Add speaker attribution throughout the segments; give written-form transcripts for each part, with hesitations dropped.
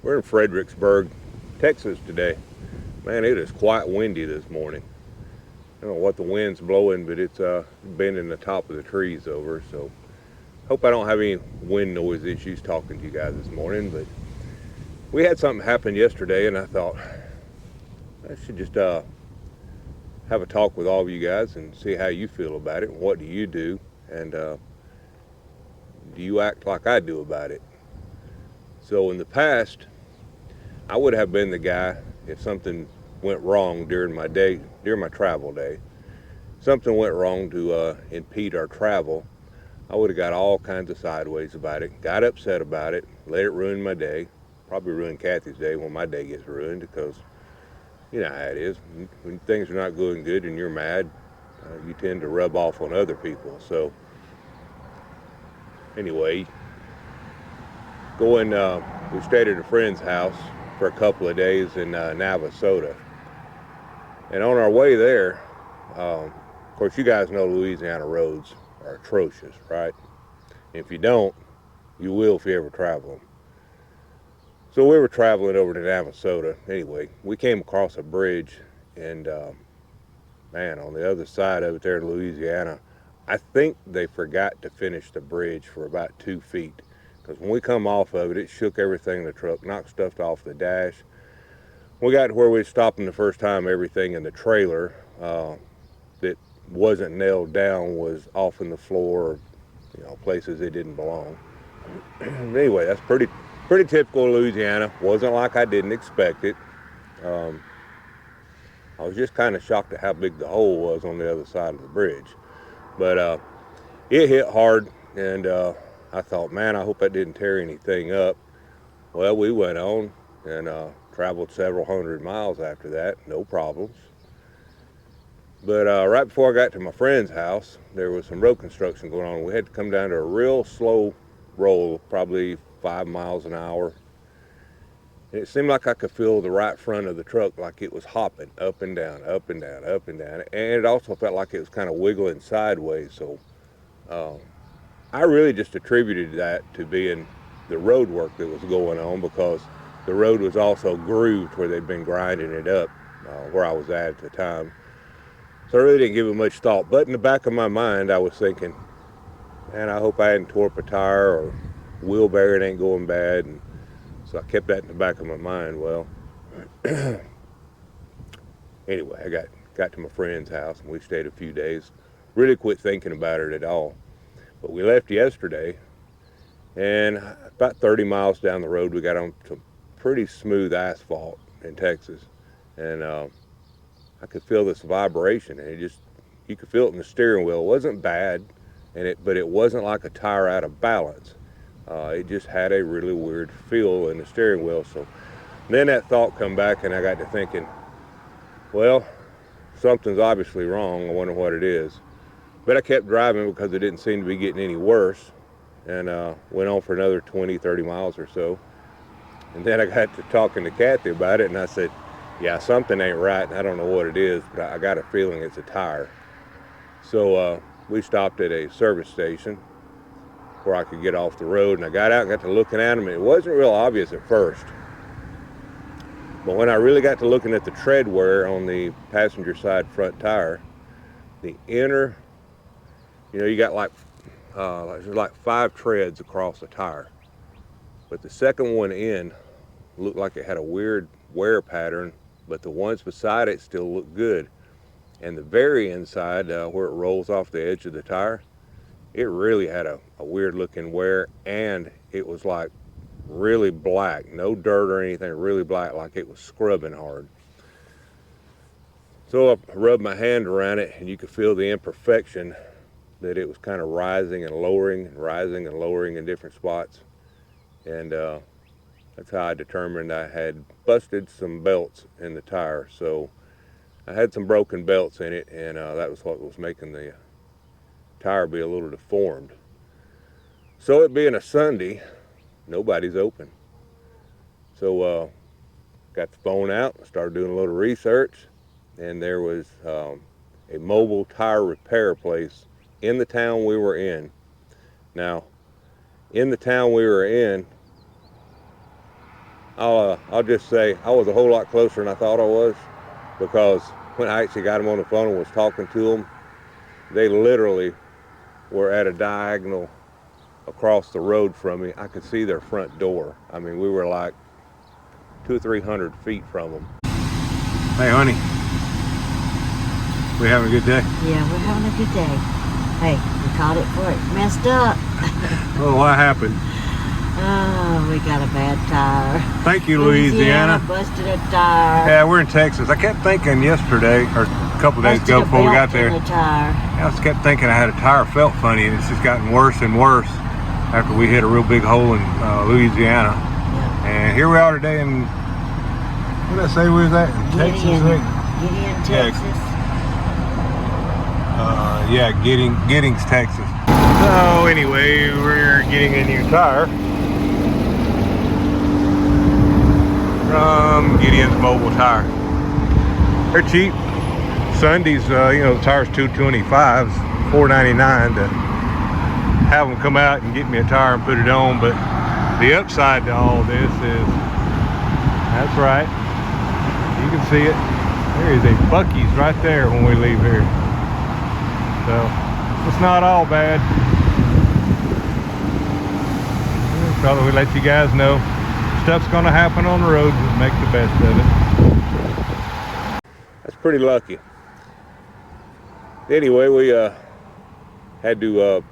Speaker 1: We're in Fredericksburg, Texas today. Man, it is quite windy this morning. I don't know what the wind's blowing, but it's bending the top of the trees over. So hope I don't have any wind noise issues talking to you guys this morning. But we had something happen yesterday, and I thought I should just have a talk with all of you guys and see how you feel about it. What do you do, and do you act like I do about it? So in the past, I would have been the guy if something went wrong during my day, during my travel day. Something went wrong to impede our travel. I would have got all kinds of sideways about it, got upset about it, let it ruin my day. Probably ruin Kathy's day when my day gets ruined because you know how it is. When things are not going good and you're mad, you tend to rub off on other people. So anyway, going, we stayed at a friend's house for a couple of days in Navasota. And on our way there, of course, you guys know Louisiana roads are atrocious, right? If you don't, you will if you ever travel them. So we were traveling over to Navasota. Anyway, we came across a bridge, and man, on the other side of it there in Louisiana, I think they forgot to finish the bridge for about 2 feet. Because when we come off of it, it shook everything in the truck, knocked stuff off the dash. When we got to where we stopped them the first time, everything in the trailer that wasn't nailed down was off in the floor, places it didn't belong. Anyway, that's pretty typical of Louisiana. Wasn't like I didn't expect it. Um, I was just kind of shocked at how big the hole was on the other side of the bridge. But it hit hard, and I thought, man, I hope that didn't tear anything up. Well, we went on and traveled several hundred miles after that, no problems. But right before I got to my friend's house, there was some road construction going on. We had to come down to a real slow roll, probably 5 miles an hour. And it seemed like I could feel the right front of the truck like it was hopping up and down, up and down, up and down. And it also felt like it was kind of wiggling sideways. So um, I really just attributed that to being the road work that was going on because the road was also grooved where they'd been grinding it up where I was at the time. So I really didn't give it much thought. But in the back of my mind, I was thinking, man, I hope I hadn't tore up a tire or wheel bearing ain't going bad. And so I kept that in the back of my mind. Well, anyway, I got to my friend's house and we stayed a few days. Really quit thinking about it at all. But we left yesterday, and about 30 miles down the road, we got on some pretty smooth asphalt in Texas, and I could feel this vibration, and you could feel it in the steering wheel. It wasn't bad, but it wasn't like a tire out of balance. It just had a really weird feel in the steering wheel. So then that thought come back, and I got to thinking, well, something's obviously wrong. I wonder what it is. But I kept driving because it didn't seem to be getting any worse, and went on for another 20, 30 miles or so. And then I got to talking to Kathy about it, and I said, yeah, something ain't right, and I don't know what it is, but I got a feeling it's a tire. So we stopped at a service station where I could get off the road, and I got out and got to looking at them, and it wasn't real obvious at first. But when I really got to looking at the tread wear on the passenger side front tire, the inner, you got there's like 5 treads across the tire. But the second one in looked like it had a weird wear pattern, but the ones beside it still looked good. And the very inside, where it rolls off the edge of the tire, it really had a weird looking wear, and it was like really black, no dirt or anything, really black, like it was scrubbing hard. So I rubbed my hand around it, and you could feel the imperfection, that it was kind of rising and lowering and rising and lowering in different spots. And that's how I determined I had busted some belts in the tire. So I had some broken belts in it, and that was what was making the tire be a little deformed. So it being a Sunday, nobody's open. So got the phone out, started doing a little research, and there was a mobile tire repair place in the town we were in. Now, in the town we were in, I'll just say I was a whole lot closer than I thought I was, because when I actually got them on the phone and was talking to them, they literally were at a diagonal across the road from me. I could see their front door. I mean, we were like 200 or 300 feet from them. Hey, honey, we having a good day?
Speaker 2: Yeah, we're having a good day. Hey, we caught it for it. Messed up.
Speaker 1: Oh, what happened?
Speaker 2: Oh, we got a bad tire.
Speaker 1: Thank you, Louisiana.
Speaker 2: Busted a tire.
Speaker 1: Yeah, we're in Texas. I kept thinking yesterday, or a couple of days ago before we got there, I just kept thinking I had a tire felt funny, and it's just gotten worse and worse after we hit a real big hole in Louisiana.
Speaker 2: Yeah.
Speaker 1: And here we are today in, what did I say we was at? In Texas?
Speaker 2: Giddings, Texas.
Speaker 1: Giddings, Texas. So anyway, we're getting a new tire from Giddings Mobile Tire. They're cheap. Sundays, the tire's $225, $4.99 to have them come out and get me a tire and put it on. But the upside to all this is, that's right, you can see it. There is a Buc-ee's right there when we leave here. So it's not all bad. Probably we let you guys know stuff's gonna happen on the road, and make the best of it. That's pretty lucky. Anyway, we had to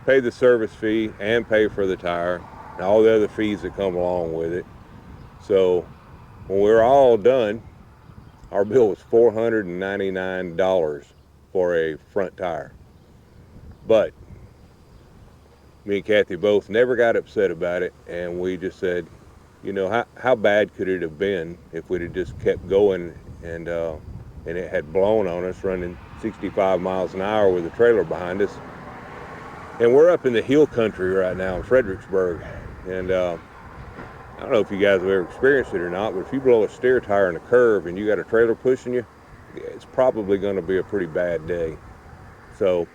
Speaker 1: pay the service fee and pay for the tire and all the other fees that come along with it. So when we were all done, our bill was $499 for a front tire. But me and Kathy both never got upset about it, and we just said, how bad could it have been if we'd have just kept going and it had blown on us running 65 miles an hour with a trailer behind us. And we're up in the hill country right now in Fredericksburg, and I don't know if you guys have ever experienced it or not, but if you blow a steer tire in a curve and you got a trailer pushing you, it's probably going to be a pretty bad day. So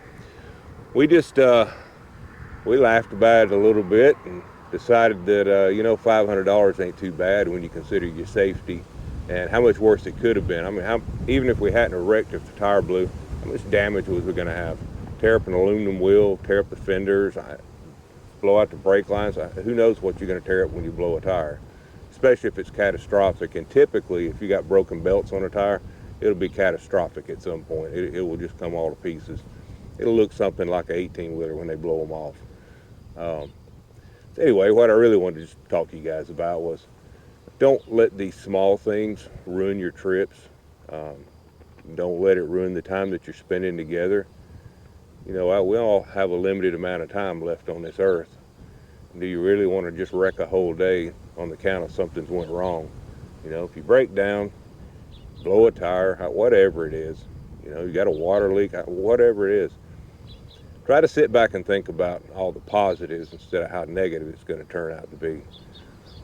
Speaker 1: we just we laughed about it a little bit and decided that $500 ain't too bad when you consider your safety and how much worse it could have been. I mean, even if we hadn't wrecked, if the tire blew, how much damage was we going to have? Tear up an aluminum wheel, tear up the fenders, blow out the brake lines. Who knows what you're going to tear up when you blow a tire, especially if it's catastrophic. And typically, if you got broken belts on a tire, it'll be catastrophic at some point. It will just come all to pieces. It'll look something like an 18-wheeler when they blow them off. So anyway, what I really wanted to just talk to you guys about was, don't let these small things ruin your trips. Don't let it ruin the time that you're spending together. We all have a limited amount of time left on this earth. Do you really want to just wreck a whole day on the count of something's went wrong? If you break down, blow a tire, whatever it is, you got a water leak, whatever it is, try to sit back and think about all the positives instead of how negative it's going to turn out to be.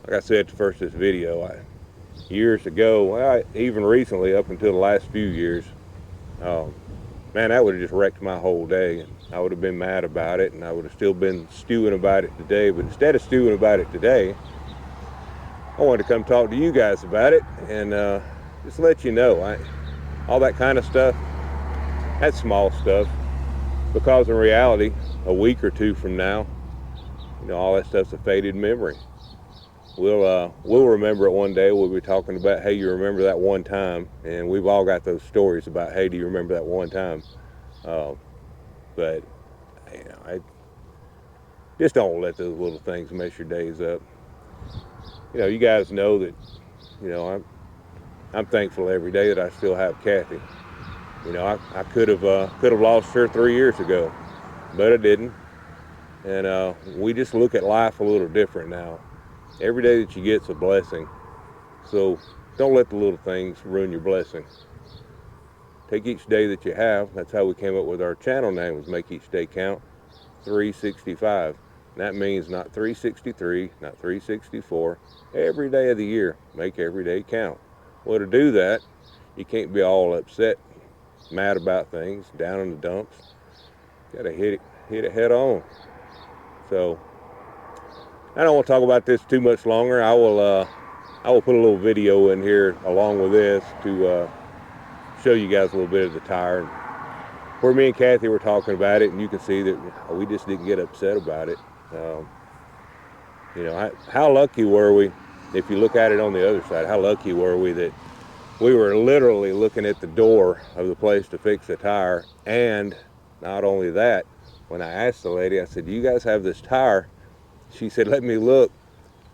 Speaker 1: Like I said at the first of this video, years ago, even recently, up until the last few years, man, that would have just wrecked my whole day, and I would have been mad about it, and I would have still been stewing about it today. But instead of stewing about it today, I wanted to come talk to you guys about it and just let you know, all that kind of stuff, that's small stuff, because in reality, a week or two from now, all that stuff's a faded memory. We'll remember it one day. We'll be talking about, hey, you remember that one time? And we've all got those stories about, hey, do you remember that one time? But I just don't let those little things mess your days up. You guys know that, I'm thankful every day that I still have Kathy. I could have lost her 3 years ago, but I didn't. And we just look at life a little different now. Every day that you get's a blessing. So don't let the little things ruin your blessing. Take each day that you have. That's how we came up with our channel name, was Make Each Day Count 365. And that means not 363, not 364. Every day of the year, make every day count. Well, to do that, you can't be all upset, mad about things, down in the dumps. You gotta hit it head on. So I don't want to talk about this too much longer. I will I will put a little video in here along with this to show you guys a little bit of the tire. Where me and Kathy were talking about it, and you can see that we just didn't get upset about it. You know, how lucky were we, if you look at it on the other side, how lucky were we that we were literally looking at the door of the place to fix the tire. And not only that, when I asked the lady, I said, do you guys have this tire? She said, let me look.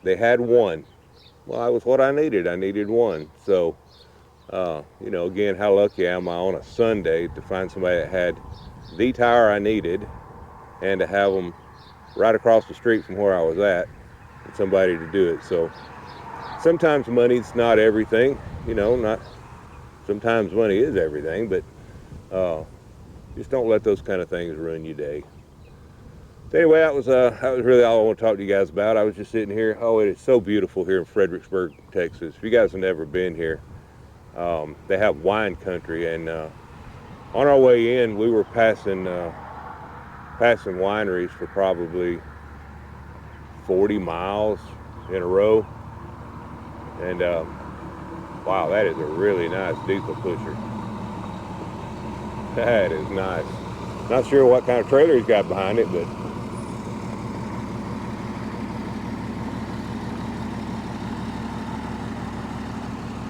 Speaker 1: They had one. Well, that was what I needed. I needed one. So, you know, again, how lucky am I on a Sunday to find somebody that had the tire I needed and to have them right across the street from where I was at and somebody to do it. So sometimes money's not everything, you know, sometimes money is everything, but just don't let those kind of things ruin your day. So anyway, that was really all I want to talk to you guys about. I was just sitting here. Oh, it is so beautiful here in Fredericksburg, Texas. If you guys have never been here, they have wine country, and on our way in, we were passing wineries for probably 40 miles in a row, and wow, that is a really nice diesel pusher. That is nice. Not sure what kind of trailer he's got behind it, but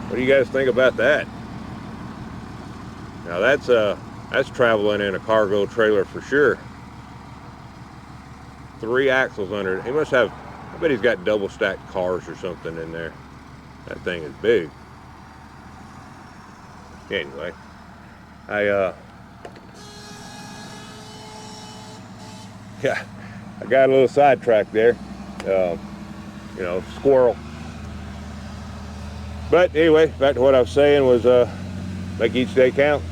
Speaker 1: what do you guys think about that? Now that's traveling in a cargo trailer for sure. 3 axles under it. He must have, I bet he's got double stacked cars or something in there. That thing is big. Anyway, I got a little sidetracked there. You know, squirrel. But anyway, back to what I was saying was make each day count.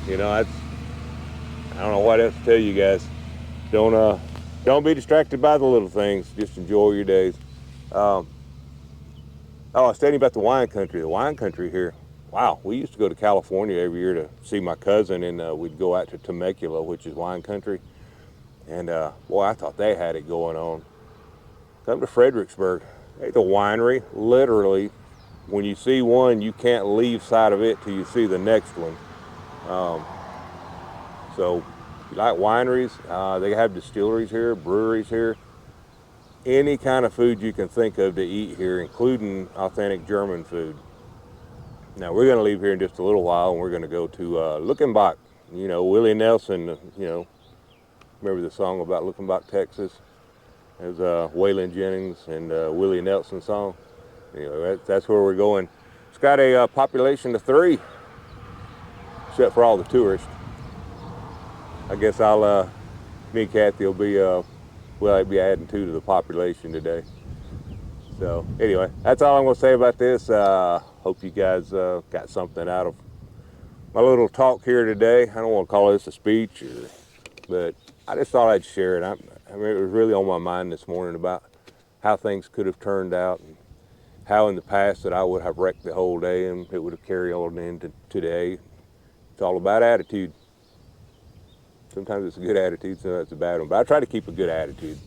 Speaker 1: You know, I don't know what else to tell you guys. Don't be distracted by the little things. Just enjoy your days. Oh, I was telling you about the wine country. The wine country here. Wow, we used to go to California every year to see my cousin, and we'd go out to Temecula, which is wine country. And boy, I thought they had it going on. Come to Fredericksburg. Hey, the winery, literally, when you see one, you can't leave sight of it till you see the next one. So if you like wineries, they have distilleries here, breweries here. Any kind of food you can think of to eat here, including authentic German food. Now we're going to leave here in just a little while, and we're going to go to Luckenbach. You know, Willie Nelson, you know, remember the song about Luckenbach, Texas? It was Waylon Jennings and Willie Nelson song. Anyway, that's where we're going. It's got a population of 3, except for all the tourists. I guess me and Kathy will be, I'll be adding 2 to the population today. So anyway, that's all I'm going to say about this. Hope you guys got something out of my little talk here today. I don't want to call this a speech, but I just thought I'd share it. I mean, it was really on my mind this morning about how things could have turned out, and how in the past that I would have wrecked the whole day and it would have carried on into today. It's all about attitude. Sometimes it's a good attitude, sometimes it's a bad one, but I try to keep a good attitude.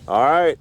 Speaker 1: All right.